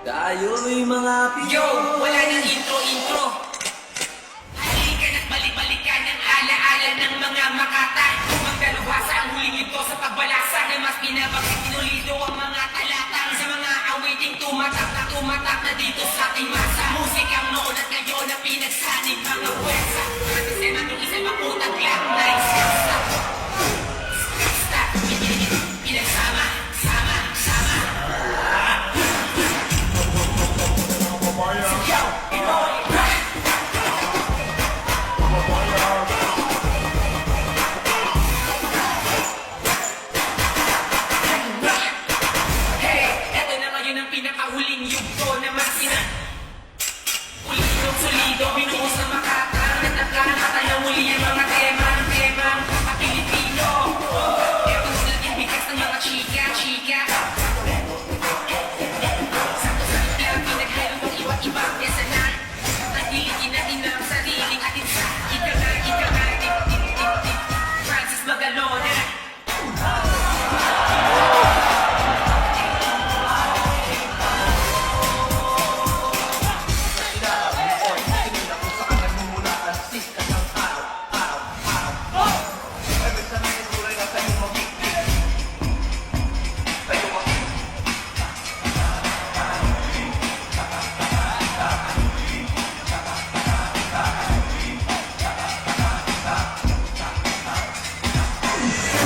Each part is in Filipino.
Tayo'y mga Pinoy. Yo, wala nang intro-intro. Halika na't balik-balikan ang alaala ng mga makata. Magdalubhasa ang huling ito sa pagbalasa na mas pinabagay pinulido ang mga talata sa mga awiting tumatak na dito sa ating masa. Musikang noon at ngayon na pinagsanib mga pwersa. At isema yung isa'y maputang lang na iskasta. Pinagsama, sama. Sigaw, Pinoy! Hey, eto na ngayon ang pinakahuling yugto na masina. Ulidong solido, binuhos na makatang nataglahan at ayaw muli ang mga temang Pilipino. Eto sila din bigas ng mga chika. Sakto-sakto lang pinaghalong ng iba't-ibang pesanan. Tagilikin natin ang sariling atin sa ika nga, Francis Magalona.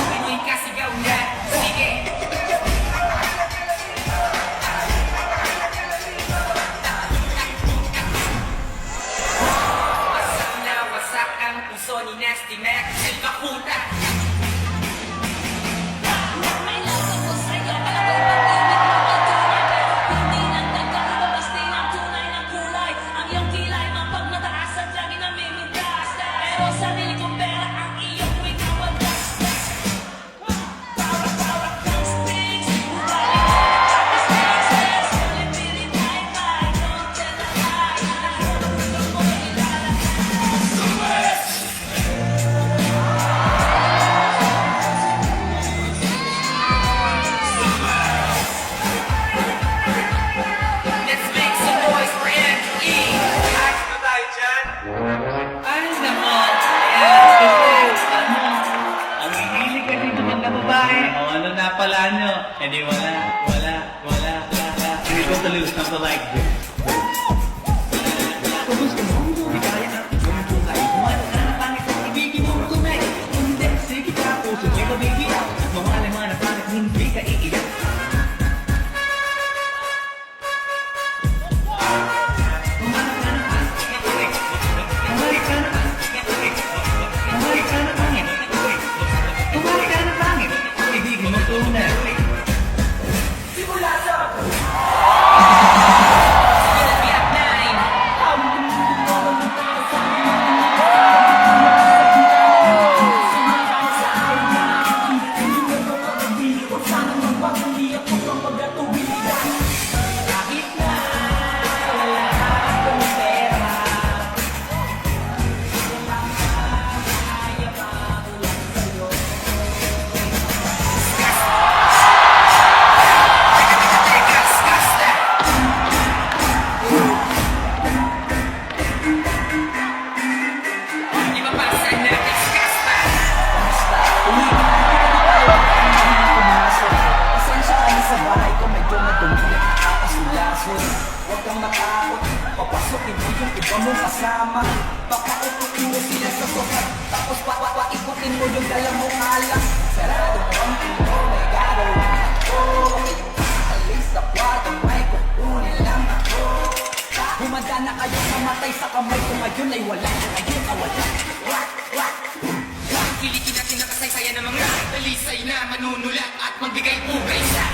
Pinoy ka, sigaw na, sige. Wasak na wasak ang puso ni Nasty Mac, Silva Puta. May lasang ko sa'yo, palabay pag-ibig ng patuloy. Pero hindi nagtagal, babasti ng tunay ng kulay. Ang iyong kilay, mapagmataas at lagi namimintas. Pero sarili kong pera, ang iyong winawadas. Power ng sticks, ugali na exes. Ulit-pilit high-five, don't tell a lie. Lahat ng gusto mo ilalagay. Let's make some noise for Andrew E. Ayos na tayo dyan. Ayos naman. Ayan, kasi ang hihilig kasi ng mga babae. O ano na pala nyo? Eh di wala. Hindi ko talilus na to like this. Kung gusto mo, di kaya na gawin tulay. Kumala ka na pangit kung ibigin mo tunay. Kung hindi, sige ka, puso mo'y mabibiyak. Mamalay man na pangit, hindi ka iiyak. Simula sa Biyak 9. Kahit na wala akong pera, kaya magulang sa'yo. Kasta. Di ba pasa na kasta? Pasensya ka na sa bahay ko, medyo madumi at nakakasulason. Huwag kang matakot, papasukin mo yung iba mong kasama. Baka uputin mo sila sa sofa, tapos ikutin mo yung dala mong alak. Sarado mo ang pinto, may gagawin ako. Kayong aalis sa kwarto, may kukunin lang ako. Humanda na kayo mamatay sa kamay ko, ngayon ay wala na kayo nawala. Kilikin natin ang kasaysayan ng mga dalisay na manunulat at magbigay pugay sa